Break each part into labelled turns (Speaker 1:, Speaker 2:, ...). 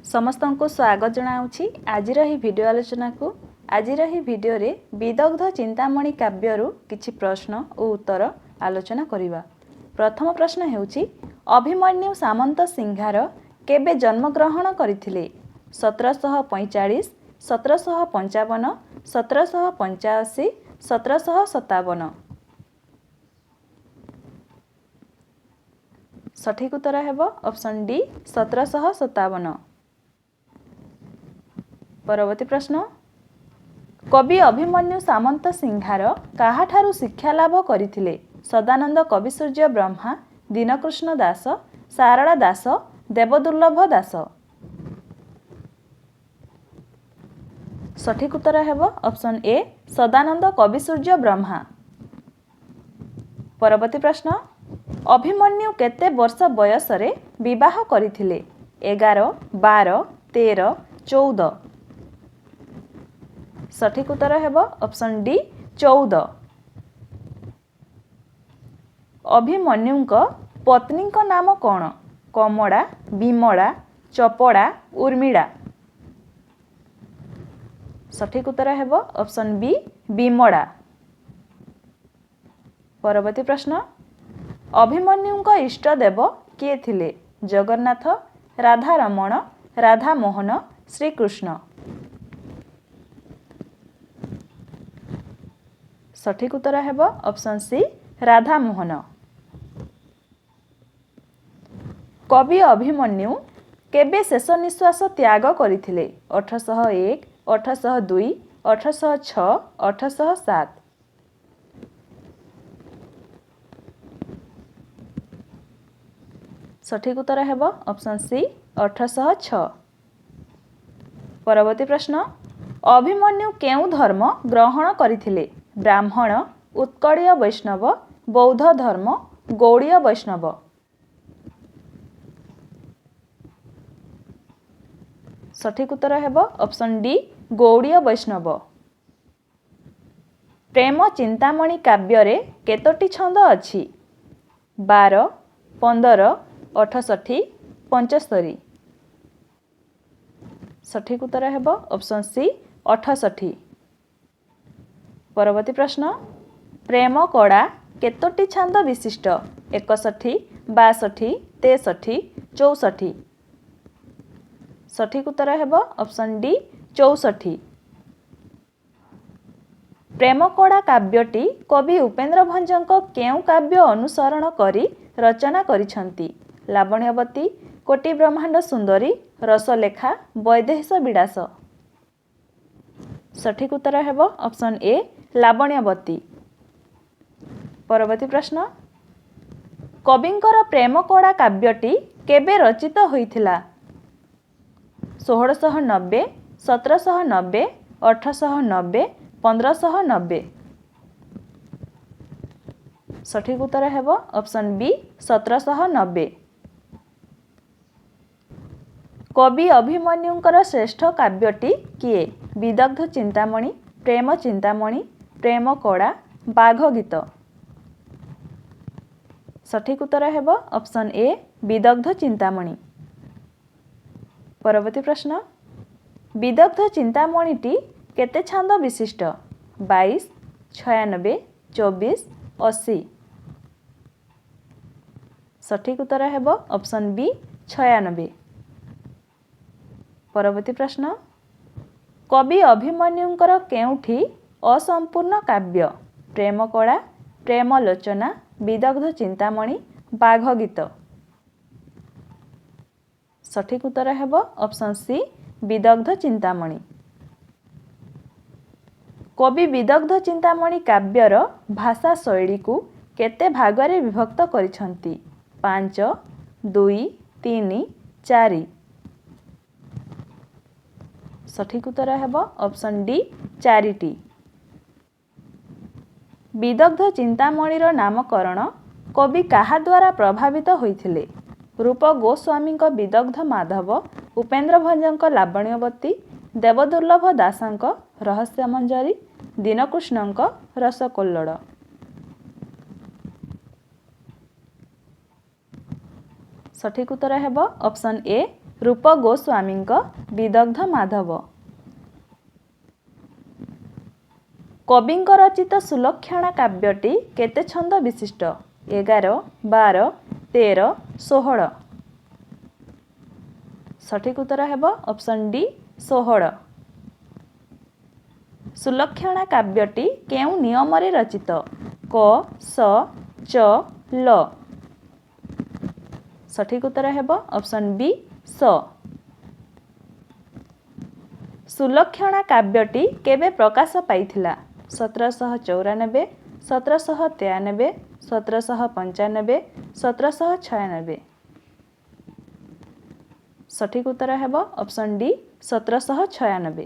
Speaker 1: समस्तंको स्वागत जनाऊँछि आजिर ही वीडियो आलोचना को। आजिर ही वीडियो रे विदग्ध चिंतामणि काव्यरु किछि प्रश्न और उत्तर आलोचना करिबा। प्रथम प्रश्न हेउछि अभिमन्यु सामंत सिंहार केबे जन्मग्रहण करथिले? 1745, 1755, 1785, 1757। सठिक उत्तर हेबो ऑप्शन डी 1757। परवर्ती प्रश्न कवि अभिमन्यु सामंत सिंहार काहाठारु शिक्षा लाभ करथिले? सदानंद कविसूर्य ब्रह्मा, दीनकृष्ण दास, सारला दास, देवदुर्लभ दास। सठिक उत्तर हेबो ऑप्शन ए सदानंद कविसूर्य ब्रह्मा। परवर्ती प्रश्न अभिमन्यु केते वर्ष बयस रे विवाह करथिले? 11, 12, 13, 14। सठिक उत्तर हेबो ऑप्शन डी 14। अभिमन्युक पत्नीक नाम कौन? कमला, विमला, चपड़ा, उर्मिला। सठिक उत्तर हेबो ऑप्शन बी विमला। परवर्ती प्रश्न अभिमन्युक इष्ट देव किए थिले? जगन्नाथ, राधा रमण, राधा मोहन, श्रीकृष्ण। सठिक उत्तर हेबो ऑप्शन सी राधा मोहन। कवि अभिमन्यु केबे शेष निश्वास त्याग करथिले? 1801, 1802, 1806, 1807। सठिक उत्तर हेबो ऑप्शन सी 1806। परवर्ती प्रश्न अभिमन्यु केउ धर्म ग्रहण करथिले? ब्राह्मण, उत्कड़ीय वैष्णव, बौद्ध धर्म, गौड़ीय वैष्णव। सठिक उत्तर हेबो ऑप्शन डी गौड़ीय वैष्णव। प्रेम चिंतामणि काव्य रे केतोटी छंद अछि? 12, 15, 68, 75। सठिक उत्तर हेबो ऑप्शन सी 68। परवर्ती प्रश्न प्रेम कड़ा केतोटी छंद विशिष्ट? 61, 62, 63, 64। सठिक उत्तर हेबो ऑप्शन डी 64। प्रेम कड़ा काव्यटी कवि उपेन्द्र भंजक केउ काव्य अनुसरण करी रचना करिछंती? लावण्यवती, कोटि ब्रह्मांड सुंदरी, रसलेखा, वैदेहिश विलास। सठिक उत्तर हेबो ऑप्शन ए लावण्यवती। परवर्ती प्रश्न कविंकर प्रेम कड़ा काव्यटी केबे रचित होइथिला? 1690, 1790, 1890, 1590। सठिक उत्तर हेबो ऑप्शन बी 1790। कवि अभिमन्युंकर श्रेष्ठ काव्यटी किए? विदग्ध चिंतामणि, प्रेम चिंतामणि, प्रेम कड़ा, बाघ गीत। सठिक उत्तर हेबो ऑप्शन ए विदग्ध चिंतामणि। परवर्ती प्रश्न विदग्ध चिंतामणिटी केते छंद विशिष्ट? 22, 96, 24, 80। सठिक उत्तर हेबो ऑप्शन बी 96। परवर्ती प्रश्न कवि अभिमन्युंकर केउठी असंपूर्ण काव्य? प्रेम कड़ा, प्रेम लोचना, विदग्ध चिंतामणि, बाघ गीत। सठिक उत्तर हेबो ऑप्शन सी विदग्ध चिंतामणि। कवि विदग्ध चिंतामणि काव्यर भाषा शैली को केते भागरे विभक्त करिछंती? 5, 2, 3, 4। सठिक उत्तर हेबो ऑप्शन डी 4टी। विदग्ध चिंतामणिर नामकरण कवि काहा द्वारा प्रभावित होइथिले? रूप गोस्वामी विदग्ध माधव, उपेन्द्र भंजक लावण्यवती, देवदुर्लभ दासंक रहस्य मंजरी, दीनकृष्णंक रसकोल्लड़। सठिक उत्तर हेबो ऑप्शन ए रूप गोस्वामीଙ୍କ ବିଦଗ୍ଧ ମାଧବ। କବିଙ୍କ ରଚିତ ସୁଲକ୍ଷଣା କାବ୍ୟଟି କେତେ ଛନ୍ଦ ବିଶିଷ୍ଟ? 11, 12, 13, 16। ସଠିକ୍ ଉତ୍ତର ହେବ ଅପସନ୍ ଡି 16। ସୁଲକ୍ଷଣା କାବ୍ୟଟି କେଉଁ ନିୟମରେ ରଚିତ? କ, ସ, ଚ, ଲ। ସଠିକ୍ ଉତ୍ତର ହେବ ଅପସନ୍ ବି ସ। ସୁଲକ୍ଷଣା କାବ୍ୟଟି କେବେ ପ୍ରକାଶ ପାଇଥିଲା? 1794, 1793, 1795, 1796। ସଠିକ୍ ଉତ୍ତର ହେବ ଅପସନ୍ ଡି 1796।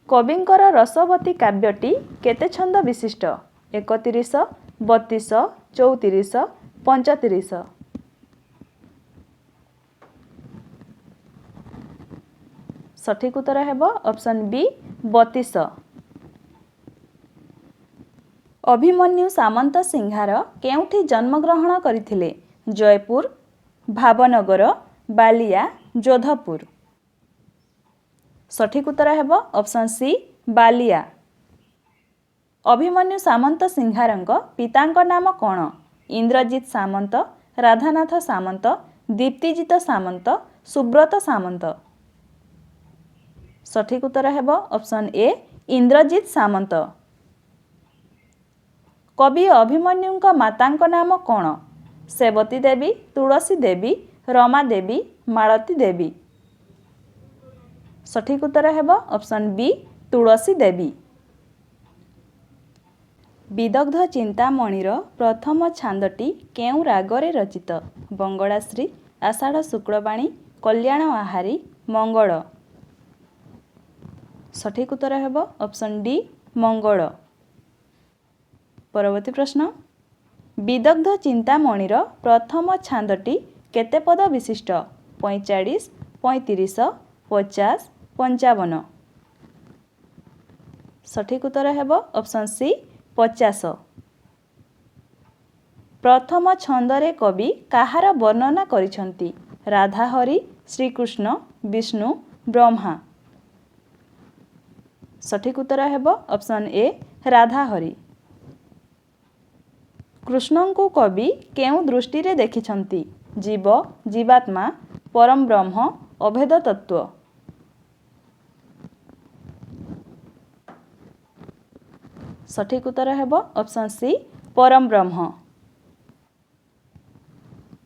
Speaker 1: କବିଙ୍କର ରସବତୀ କାବ୍ୟଟି କେତେ ଛନ୍ଦ ବିଶିଷ୍ଟ? 31, 32, 34, 35। ସଠିକ୍ ଉତ୍ତର ହେବ ଅପସନ୍ ବି 32। ଅଭିମନ୍ୟୁ ସାମନ୍ତ ସିଂହାର କେଉଁଠି ଜନ୍ମଗ୍ରହଣ କରିଥିଲେ? ଜୟପୁର, ଭାବନଗର, ବାଲିଆ, ଯୋଧପୁର। ସଠିକ୍ ଉତ୍ତର ହେବ ଅପସନ୍ ସି ବାଲିଆ। ଅଭିମନ୍ୟୁ ସାମନ୍ତ ସିଂହାରଙ୍କ ପିତାଙ୍କ ନାମ କ'ଣ? ଇନ୍ଦ୍ରଜିତ ସାମନ୍ତ, ରାଧାନାଥ ସାମନ୍ତ, ଦୀପ୍ତିଜିତ ସାମନ୍ତ, ସୁବ୍ରତ ସାମନ୍ତ। ସଠିକ୍ ଉତ୍ତର ହେବ ଅପସନ୍ ଏ ଇନ୍ଦ୍ରଜିତ ସାମନ୍ତ। କବି ଅଭିମନ୍ୟୁଙ୍କ ମାତାଙ୍କ ନାମ କ'ଣ? ସେବତୀ ଦେବୀ, ତୁଳସୀ ଦେବୀ, ରମା ଦେବୀ, ମାଳତୀ ଦେବୀ। ସଠିକ୍ ଉତ୍ତର ହେବ ଅପସନ୍ ବି ତୁଳସୀ ଦେବୀ। ବିଦଗ୍ଧ ଚିନ୍ତାମଣିର ପ୍ରଥମ ଛାନ୍ଦଟି କେଉଁ ରାଗରେ ରଚିତ? ବଙ୍ଗଳାଶ୍ରୀ, ଆଷାଢ଼ ଶୁକ୍ଳବାଣୀ, କଲ୍ୟାଣ ଆହାରୀ, ମଙ୍ଗଳ। ସଠିକ୍ ଉତ୍ତର ହେବ ଅପସନ୍ ଡି ମଙ୍ଗଳ। ପରବର୍ତ୍ତୀ ପ୍ରଶ୍ନ, ବିଦଗ୍ଧ ଚିନ୍ତାମଣିର ପ୍ରଥମ ଛାନ୍ଦଟି କେତେ ପଦ ବିଶିଷ୍ଟ? 45, 35, 50, 55। ସଠିକ୍ ଉତ୍ତର ହେବ ଅପସନ୍ ସି 50। ପ୍ରଥମ ଛନ୍ଦରେ କବି କାହାର ବର୍ଣ୍ଣନା କରିଛନ୍ତି? ରାଧାହରି, ଶ୍ରୀକୃଷ୍ଣ, ବିଷ୍ଣୁ, ବ୍ରହ୍ମା। ସଠିକ୍ ଉତ୍ତର ହେବ ଅପସନ୍ ଏ ରାଧାହରି। କୃଷ୍ଣଙ୍କୁ କବି କେଉଁ ଦୃଷ୍ଟିରେ ଦେଖିଛନ୍ତି? ଜୀବ, ଜୀବାତ୍ମା, ପରମ ବ୍ରହ୍ମ, ଅଭେଦ ତତ୍ତ୍ୱ। ସଠିକ୍ ଉତ୍ତର ହେବ ଅପସନ୍ ସି ପରମ ବ୍ରହ୍ମ।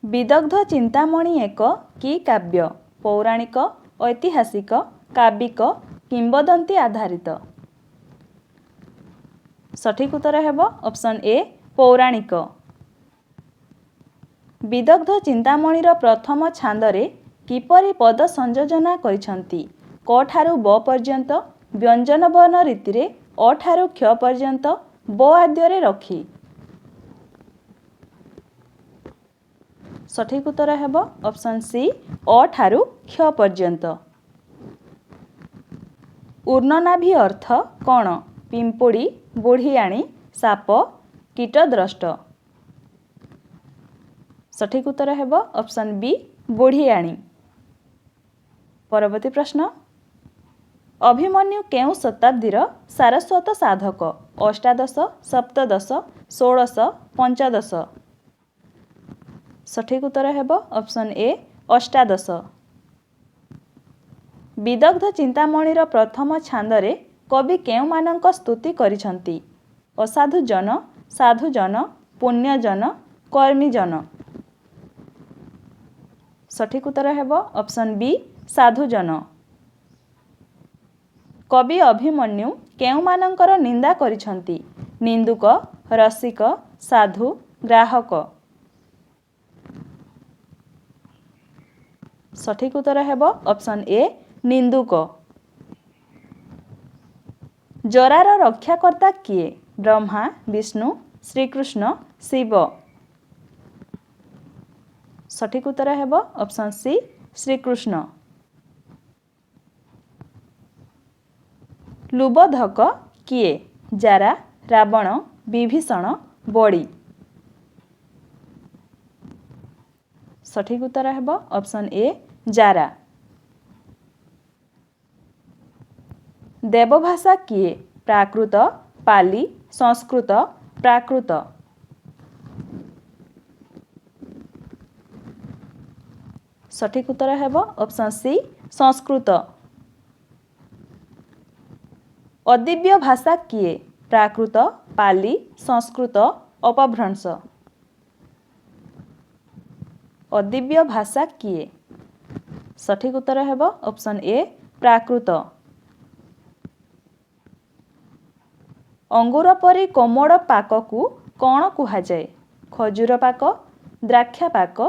Speaker 1: ବିଦଗ୍ଧ ଚିନ୍ତାମଣି ଏକ କି କାବ୍ୟ? ପୌରାଣିକ, ଐତିହାସିକ, କାବ୍ୟିକ, କିମ୍ବଦନ୍ତୀ ଆଧାରିତ। ସଠିକ୍ ଉତ୍ତର ହେବ ଅପସନ୍ ଏ ପୌରାଣିକ। ବିଦଗ୍ଧ ଚିନ୍ତାମଣିର ପ୍ରଥମ ଛାନ୍ଦରେ କିପରି ପଦ ସଂଯୋଜନା କରିଛନ୍ତି? କ ଠାରୁ ବ ପର୍ଯ୍ୟନ୍ତ, ବ୍ୟଞ୍ଜନ ବର୍ଣ୍ଣ ରୀତିରେ ଅ ଠାରୁ କ୍ଷ ପର୍ଯ୍ୟନ୍ତ, ବ ଆଦ୍ୟରେ ରଖି। ସଠିକ୍ ଉତ୍ତର ହେବ ଅପସନ୍ ସି ଅ ଠାରୁ କ୍ଷ ପର୍ଯ୍ୟନ୍ତ। ଉର୍ଣ୍ଣନାଭି ଅର୍ଥ କ'ଣ? ପିମ୍ପୁଡ଼ି, ବୁଢ଼ିଆଣୀ, ସାପ, କୀଟଦ୍ରଷ୍ଟ। ସଠିକ୍ ଉତ୍ତର ହେବ ଅପସନ୍ ବି ବୁଢ଼ିଆଣୀ। ପରବର୍ତ୍ତୀ ପ୍ରଶ୍ନ, ଅଭିମନ୍ୟୁ କେଉଁ ଶତାବ୍ଦୀର ସାରସ୍ୱତ ସାଧକ? ଅଷ୍ଟାଦଶ, ସପ୍ତଦଶ, ଷୋଡ଼ଶ, ପଞ୍ଚଦଶ। ସଠିକ୍ ଉତ୍ତର ହେବ ଅପସନ୍ ଏ ଅଷ୍ଟାଦଶ। ବିଦଗ୍ଧ ଚିନ୍ତାମଣିର ପ୍ରଥମ ଛାନ୍ଦରେ କବି କେଉଁମାନଙ୍କ ସ୍ତୁତି କରିଛନ୍ତି? ଅସାଧୁଜନ, ସାଧୁଜନ, ପୁଣ୍ୟଜନ, କର୍ମୀଜନ। ସଠିକ୍ ଉତ୍ତର ହେବ ଅପସନ୍ ବି ସାଧୁଜନ। କବି ଅଭିମନ୍ୟୁ କେଉଁମାନଙ୍କର ନିନ୍ଦା କରିଛନ୍ତି? ନିନ୍ଦୁକ, ରସିକ, ସାଧୁ, ଗ୍ରାହକ। ସଠିକ୍ ଉତ୍ତର ହେବ ଅପସନ୍ ଏ ନିନ୍ଦୁକ। ଜରାର ରକ୍ଷାକର୍ତ୍ତା କିଏ? ବ୍ରହ୍ମା, ବିଷ୍ଣୁ, ଶ୍ରୀକୃଷ୍ଣ, ଶିବ। ସଠିକ୍ ଉତ୍ତର ହେବ ଅପସନ୍ ସି ଶ୍ରୀକୃଷ୍ଣ। ଲୁବୋଧକ କିଏ? ଜାରା, ରାବଣ, ବିଭୀଷଣ, ବଳି। सठिक उत्तर हेब ऑप्शन ए जारा। देवभाषा किए? प्राकृत, पाली, संस्कृत, प्राकृत। सठिक उत्तर हेब ऑप्शन सी संस्कृत। अदिव्य भाषा किए? प्राकृत, पाली, संस्कृत, अपभ्रंश। अदिव्य भाषा किए? सठिक उत्तर हेब ऑप्शन ए प्राकृत। अंगूर परी कोमल पाक को कौन कुहाଯାए? खजूर पाक, द्राक्षा पाक,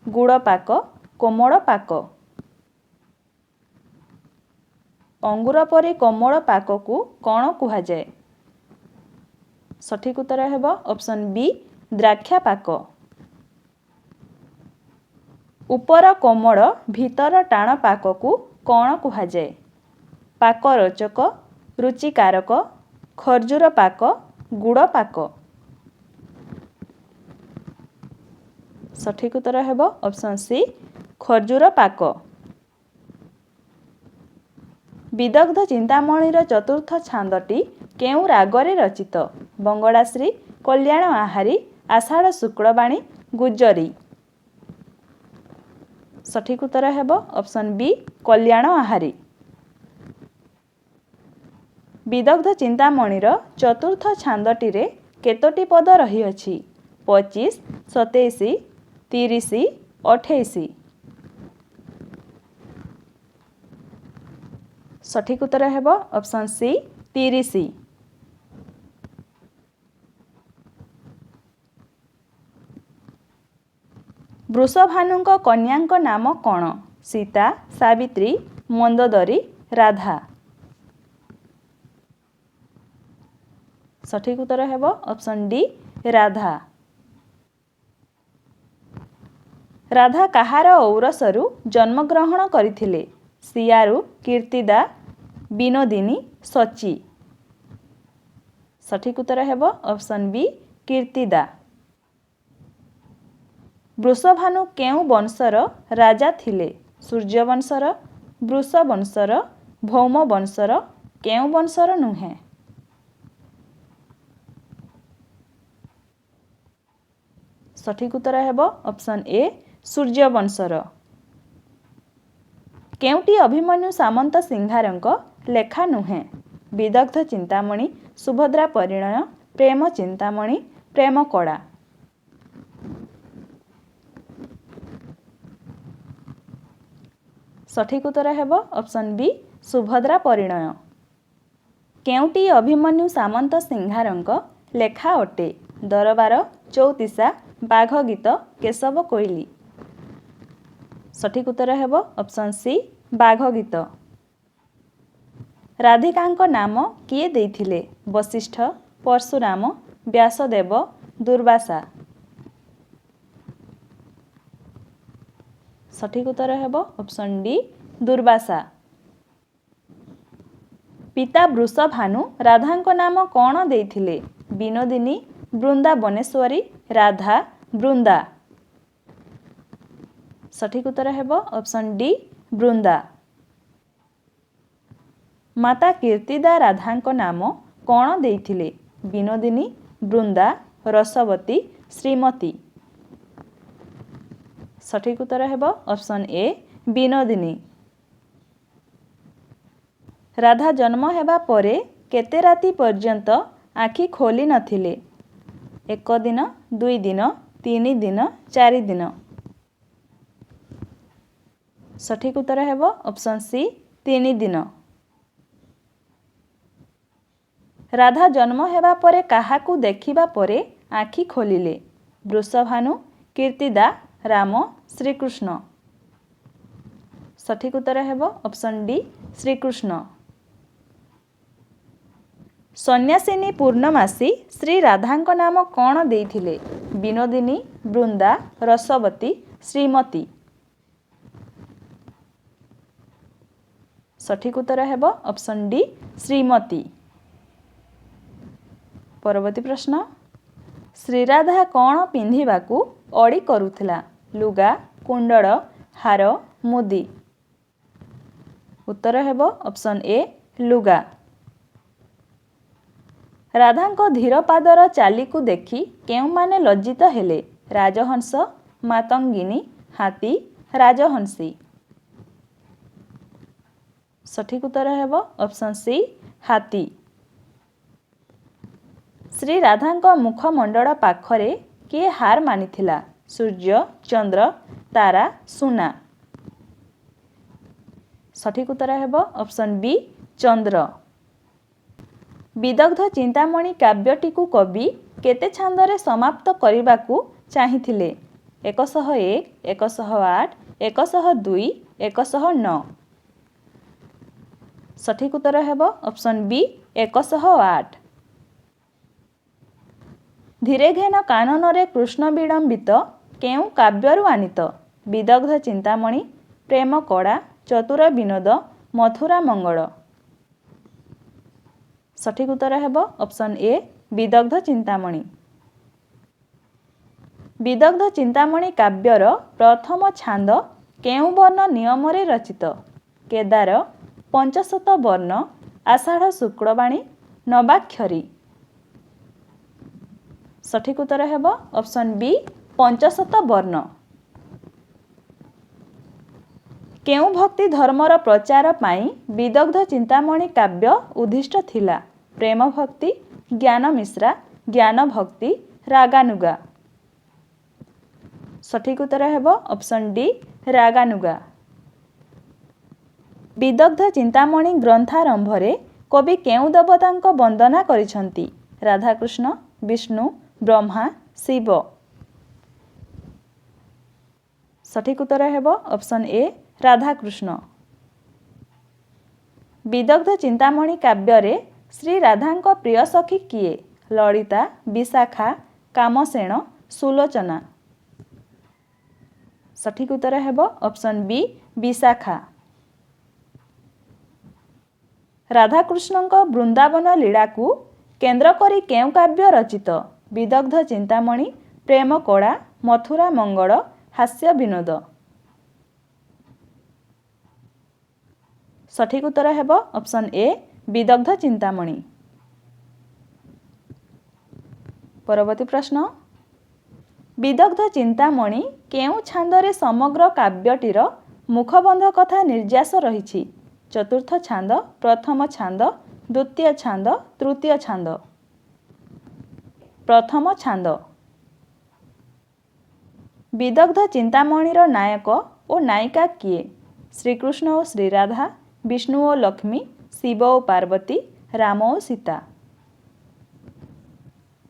Speaker 1: गुड़ पाक, कोमल पाक। अंगूर परी कोमल पाक को कौन कुहाଯାए? सठिक उत्तर हेब ऑप्शन बी द्राक्षा पाक। उपर कोमल भीतर टाण पाक को कौन कुहाଯାए? पाक रोचक, रुचिकारक, खजूर पाक, गुड़ पाक। सठिक उत्तर हेब ऑप्शन सी खजूर पाक। विदग्ध चिंतामणिर चतुर्थ छांदटी केउं रागरे रचित? बंगड़ाश्री, कल्याण आहारी, आषाढ़ शुक्लबाणी, गुज्जरी। सठिक उत्तर हेब ऑप्शन बी कल्याण आहारी। विदग्ध चिंतामणिर चतुर्थ छांदटी केतोटी पद रहीअछि? 25, 27, 30, 28। सठिक उत्तर हेब ऑप्शन सी 30। वृषभानुଙ୍କ कन्याଙ୍କ नाम कौन? सीता, सावित्री, मंदोदरी, राधा। सठिक उत्तर हेब ऑप्शन डी राधा। राधा कहार औरसरू जन्मग्रहण करथिले? सियारू, कीर्तिदा, विनोदिनी, सची। सठिक उत्तर हेब ऑप्शन बी कीर्तिदा। वृषभानु केउं वंशर राजा थिले? सूर्यवंशर, वृषवंशर, भौम वंशर, केउं वंशर नुहे? सठिक उत्तर हेब ऑप्शन ए सूर्यवंशर। केउंटी अभिमन्यु सामंत सिंहारଙ୍କ लेखा नुहे? विदग्ध चिंतामणि, सुभद्रा परिणय, प्रेम चिंतामणि, प्रेम कड़ा। सठिक उत्तर हेब ऑप्शन बी सुभद्रा परिणय। केउंटी अभिमन्यु सामंत सिंहारଙ୍କ लेखा अटे? दरबार, चौतीसा, बाघ गीत, केशव कोइली। सठिक उत्तर हेब ऑप्शन सी बाघ गीत। राधिकांक नाम किए देइथिले? वशिष्ठ, परशुराम, व्यासदेव, दुर्वासा। सठिक उत्तर हेब ऑप्शन डी दुर्वासा। पिता वृषभानु राधांक नाम कौन देइथिले? विनोदिनी, वृंदावनेश्वरी, राधा, वृंदा। सठिक उत्तर हेब ऑप्शन डी वृंदा। माता कीर्तिदा राधांक नाम कौन देइथिले? विनोदिनी, वृंदा, रसवती, श्रीमती। सठिक उत्तर हेब ऑप्शन ए विनोदिनी। राधा जन्म हेबा परे केते राति पर्यंत आखि खोली नथिले? 1 दिन, 2 दिन, 3 दिन, 4 दिन। सठिक उत्तर हेब ऑप्शन सी 3 दिन। राधा जन्म हेबा परे काहाकू देखिबा परे आखि खोलिले? वृषभानु, कीर्तिदा, राम, श्रीकृष्ण। सठिक उत्तर हेब ऑप्शन डी श्रीकृष्ण। सन्यासिनी पूर्णमासी श्री राधांक नाम कौन देइथिले? विनोदिनी, वृंदा, रसवती, श्रीमती। सठिक उत्तर हेब ऑप्शन डी श्रीमती। परवर्ती प्रश्न, श्रीराधा कौन पिंधिबाकू अड़ी करुथिला? लुगा, कुंडल हार मुदी। उत्तर हेब ऑप्शन ए लुगा। राधांको धीर पादर चाली को देखी केउ माने लज्जित हेले? राजहंस, मातंगिनी, हाथी, राजहंसी। सठिक उत्तर हेब ऑप्शन सी हाथी। श्री राधांको मुखमंडल पाखरे किए हार मानिथिला? सूर्य, चंद्र, तारा, सुना। सठिक उत्तर हेब ऑप्शन बी चंद्र। विदग्ध चिंतामणि काव्यटीकु कवि केते छांदरे समाप्त करिबाकु चाहिथिले? 101, 108, 102, 109। सठिक उत्तर हेब ऑप्शन बी 108। धीरे घेन काननरे कृष्ण विडंबित केउ काव्यरु आनित? विदग्ध चिंतामणि, प्रेम कड़ा, चतुर विनोद, मथुरा मंगल। सठिक उत्तर हेब ऑप्शन ए विदग्ध चिंतामणि। विदग्ध चिंतामणि काव्यर प्रथम छांद केउ वर्ण नियम रे रचित? केदार, पंचशत वर्ण, आषाढ़ शुक्लवाणी, नवाक्षरी। सठिक उत्तर हेब ऑप्शन बी पंचशत वर्ण। केउ भक्ति धर्मर प्रचार पाई विदग्ध चिंतामणि काव्य उद्दिष्ट थिला? प्रेम भक्ति, ज्ञान मिश्रा, ज्ञान भक्ति, रागानुगा। सठिक उत्तर हेब ऑप्शन डी रागानुगा। विदग्ध चिंतामणि ग्रंथारंभरे कवि केउ देवतांको वंदना करिसंती? राधाकृष्ण, विष्णु, ब्रह्मा, शिव। सठिक उत्तर हेब ऑप्शन ए राधाकृष्ण। विदग्ध चिंतामणि काव्यरे श्री राधांको प्रिय सखी किए? ललिता, विशाखा, कामसेन, सुलोचना। सठिक उत्तर हेब ऑप्शन बी विशाखा। राधाकृष्णଙ୍କ वृंदावन लीला को केंद्र करी केउ काव्य रचित? विदग्ध चिंतामणि, प्रेम कड़ा, मथुरा मंगल, हास्य विनोद। सठिक उत्तर हेब ऑप्शन ए विदग्ध चिंतामणि। परवर्ती प्रश्न, विदग्ध चिंतामणि केउ छांदरे समग्र काव्यटीर मुखबंध कथा निर्यास रहिछि? चतुर्थ छांद, प्रथम छांद, द्वितीय छांद, तृतीय छांद। प्रथम छांद। विदग्ध चिंतामणिर नायक और नायिका किए? श्रीकृष्ण और श्रीराधा, विष्णु और लक्ष्मी, शिव और पार्वती, राम और सीता।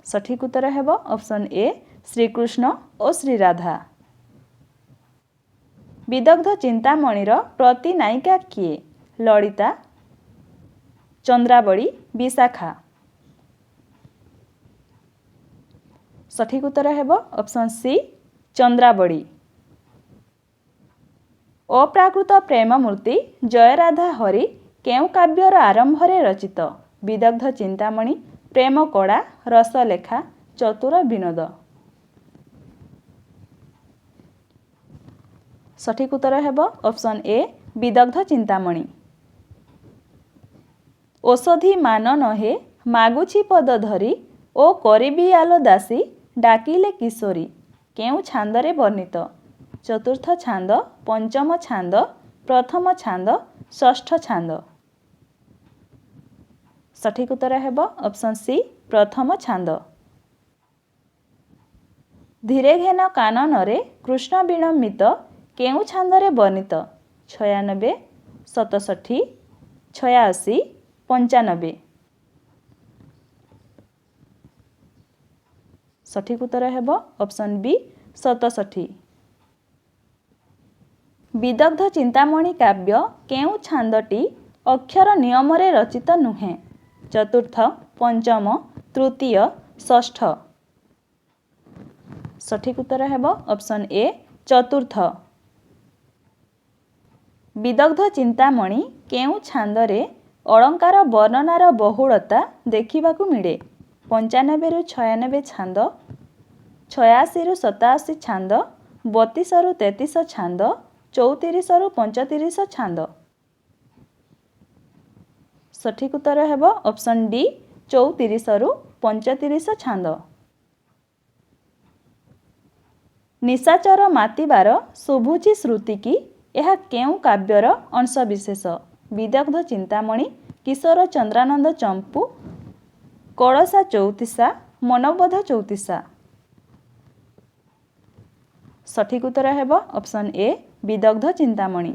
Speaker 1: सठिक उत्तर हेब ऑप्शन ए श्रीकृष्ण और श्रीराधा। विदग्ध चिंतामणिर प्रति नायिका किए? ललिता, चंद्रावली, विशाखा। सठिक उत्तर हेब ऑप्शन सी चंद्रावली। अप्राकृत प्रेम मूर्ति जयराधा हरि केउ काव्यर आरंभरे रचित? विदग्ध चिंतामणि, प्रेम कड़ा, रसलेखा, चतुर विनोद। सठिक उत्तर हेब ऑप्शन ए विदग्ध चिंतामणि। औषधि मान नहे मागुछि पद धरी ओ करिबी आलो दासी डाकिले किशोरी केउ छांदरे वर्णित? चतुर्थ छांद, पंचम छांद, प्रथम छांद, षष्ठ छांद। सठिक उत्तर हेब ऑप्शन सी प्रथम छांद। धीरे घेन काननरे कृष्ण विडंबित केउ छांदरे वर्णित? 96, 67, 86, 95। सठिक उत्तर हेब ऑप्शन बी 67। विदग्ध चिंतामणि काव्य केउ छांदटी अक्षर नियम रे रचित नुहे? चतुर्थ, पंचम, तृतीय, षष्ठ। सठिक उत्तर हेब ऑप्शन ए चतुर्थ। विदग्ध चिंतामणि केउ छांदरे अलंकार वर्णनार बहुलता देखिबाकू मिले? 95 ରୁ 96 छांद, 86 ରୁ 87 छांद, 32 रु 33 छांद 34 रु 35 छांद। सठिक उत्तर हेबो ऑप्शन डी 34 रु 35 छांद। निशाचर मातिबार शुभुची श्रुति की यह केउ काव्यर अंशविशेष? विदग्ध चिंतामणि, किशोर चंद्रानंद चंपू, कलसा चौतीसा, मनोबोध चौतीसा। सठिक उत्तर हेबो ऑप्शन ए विदग्ध चिंतामणि।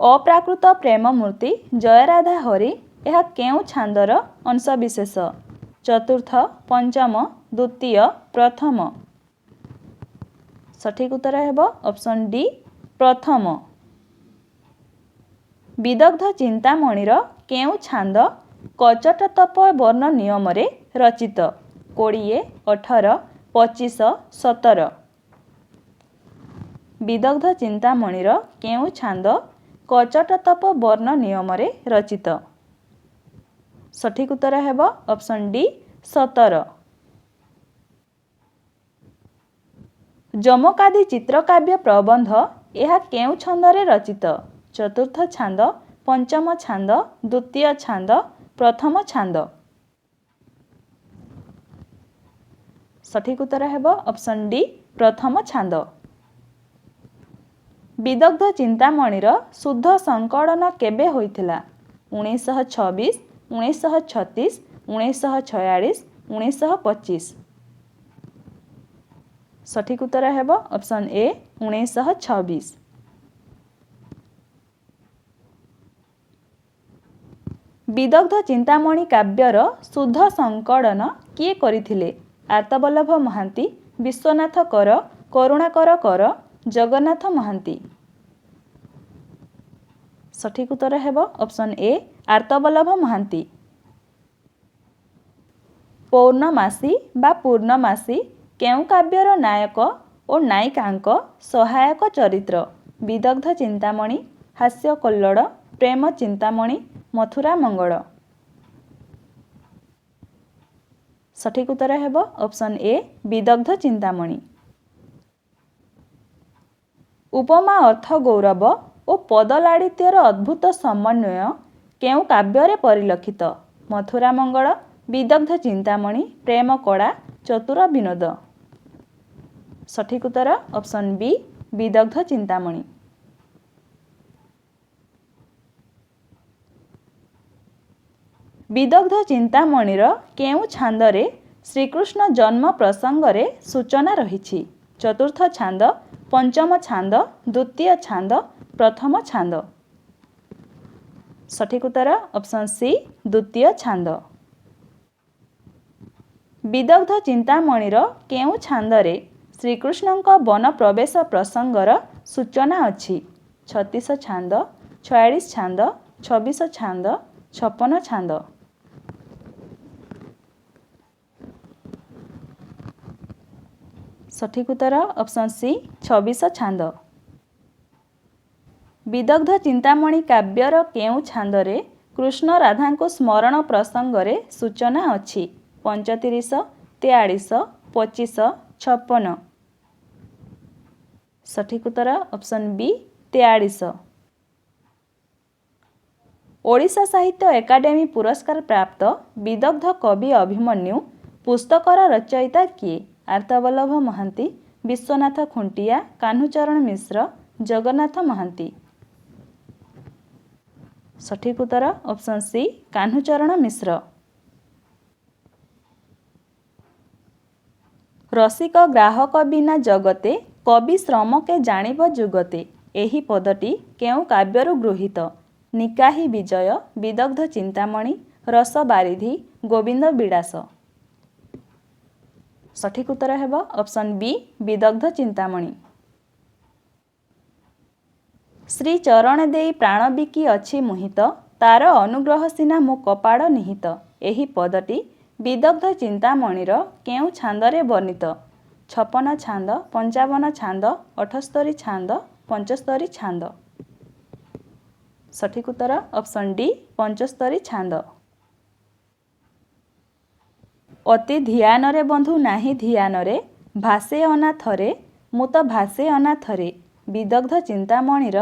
Speaker 1: अप्राकृत प्रेम मूर्ति जयराधा हरि यह केउ छांदर अंशविशेष? चतुर्थ, पंचम, द्वितीय, प्रथम। सठिक उत्तर हेबो ऑप्शन डी प्रथम। विदग्ध चिंतामणिर केउ छांद कचटतप वर्ण नियम रे रचित? 20, 18, 25, 17। विदग्ध चिंतामणिर केउ छांद कचटतप वर्ण नियम रे रचित? सठिक उत्तर हेबो ऑप्शन डी 17। जमकादि चित्रकाव्य प्रबंध यह केउ छंदरे रचित? चतुर्थ छांद, पंचम छांद, द्वितीय छांद, प्रथम छांद। सठिक उत्तर हेबो ऑप्शन डी प्रथम छांद। विदग्ध चिंतामणिर शुद्ध संकलन केबे होइथिला? 1926, 1936, 1946, 1925। सठिक उत्तर हेबो ऑप्शन ए 1926। विदग्ध चिंतामणि काव्यर शुद्ध संकलन किए करिथिले? आर्तबल्लभ महांती, विश्वनाथ कर, करुणाकर कर, जगन्नाथ महांती। सठिक उत्तर हेबो ऑप्शन ए आर्तबल्लभ महांती। पौर्णमासी बा पूर्णमासी केउ काव्यर नायक और नायिकांक सहायक चरित्र? विदग्ध चिंतामणि, हास्य कल्लोड़, प्रेम चिंतामणि, मथुरा मंगल। सठिक उत्तर हेबो ऑप्शन ए विदग्ध चिंतामणि। उपमा अर्थ गौरव और पदलाड़ित्यर अद्भुत समन्वय केउ काव्य परिलक्षित? मथुरा मंगल, विदग्ध चिंतामणि, प्रेम कड़ा, चतुर विनोद। सठिक उत्तर ऑप्शन बी विदग्ध चिंतामणि। विदग्ध चिंतामणिर केउ छांदरे श्रीकृष्ण जन्म प्रसंगरे सूचना रहिछि? चतुर्थ छांद, पंचम छांद, द्वितीय छांद, प्रथम छांद। सठिक उत्तर ऑप्शन सी द्वितीय छांद। विदग्ध चिंतामणिर केउ छांदरे श्रीकृष्णଙ୍କ वन प्रवेश प्रसंगर सूचना अछि? 36 छांद, 46 छांद, 26 छांद, 56 छांद। सठिक उत्तर ऑप्शन सी 26 छांद। विदग्ध चिंतामणि काव्यर केउ छांदरे कृष्ण राधाଙ୍କୁ स्मरण प्रसंगरे सूचना अछि? 35, 43, 25, 56। सठिक उत्तर ऑप्शन बी 43। ओडिशा साहित्य एकाडेमी पुरस्कार प्राप्त विदग्ध कवि अभिमन्यु पुस्तकर रचयिता किए? आर्तबल्लभ महांती, विश्वनाथ खुंटिया, कान्हूचरण मिश्र, जगन्नाथ महांती। सठिक उत्तर ऑप्शन सी कान्हूचरण मिश्र। रसिक ग्राहक बिना जगते कवि श्रम के जानिब जुगते एही पदटी केउ काव्यरु गृहीत? निकाही विजय, विदग्ध चिंतामणि, रस बारिधि, गोविंद बिड़ास। सठिक उत्तर हेबो ऑप्शन बी विदग्ध चिंतामणि। श्री चरण देई प्राण बिकी अछि मुहित, तार अनुग्रह सिना मो कपाड़ निहित एही पदटी विदग्ध चिंतामणिर केउ छांदरे वर्णित? 56 छांद, 55 छांद, 78 छांद, 75 छांद। सठिक उत्तर ऑप्शन डी 75 छांद। अति ध्यान रे बंधु नाही ध्यान रे ଭାସେ ଅନାଥରେ ମୁଁ ତ ଭାସେ ଅନାଥରେ ବିଦଗ୍ଧ ଚିନ୍ତାମଣିର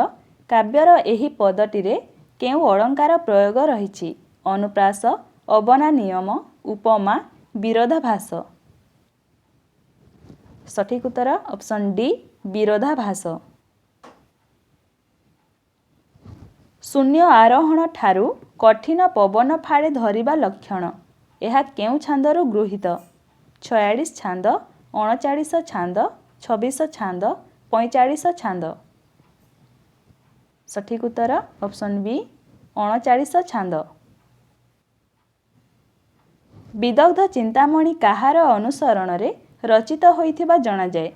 Speaker 1: କାବ୍ୟର ଏହି ପଦଟିରେ କେଉଁ ଅଳଙ୍କାର ପ୍ରୟୋଗ ରହିଛି? ଅନୁପ୍ରାସ, ଅବନା ନିୟମ, ଉପମା, ବିରୋଧାଭାସ। ସଠିକ୍ ଉତ୍ତର ଅପସନ୍ ଡି ବିରୋଧାଭାସ। ଶୂନ୍ୟ ଆରୋହଣ ଠାରୁ କଠିନ ପବନ ଫାଳେ ଧରିବା ଲକ୍ଷଣ। ଏହା କେଉଁ ଛାନ୍ଦରୁ ଗୃହୀତ? 46 ଛାନ୍ଦ, 39 ଛାନ୍ଦ, 26 ଛାନ୍ଦ, 45 ଛାନ୍ଦ। ସଠିକ୍ ଉତ୍ତର ଅପସନ୍ ବି 39 ଛାନ୍ଦ। ବିଦଗ୍ଧ ଚିନ୍ତାମଣି କାହାର ଅନୁସରଣରେ ରଚିତ ହୋଇଥିବା ଜଣାଯାଏ?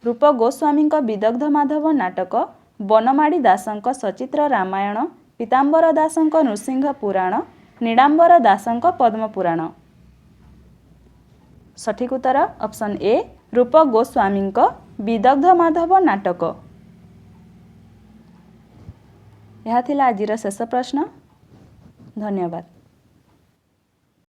Speaker 1: ରୂପ ଗୋସ୍ୱାମୀଙ୍କ ବିଦଗ୍ଧ ମାଧବ ନାଟକ, ବନମାଳୀ ଦାସଙ୍କ ସଚିତ୍ର ରାମାୟଣ, ପୀତାମ୍ବର ଦାସଙ୍କ ନୃସିଂହ ପୁରାଣ, ନୀଳାମ୍ବର ଦାସଙ୍କ ପଦ୍ମପୁରାଣ। ସଠିକ୍ ଉତ୍ତର ଅପସନ୍ ଏ ରୂପ ଗୋସ୍ୱାମୀଙ୍କ ବିଦଗ୍ଧ ମାଧବ ନାଟକ। ଏହା ଥିଲା ଆଜିର ଶେଷ ପ୍ରଶ୍ନ। ଧନ୍ୟବାଦ।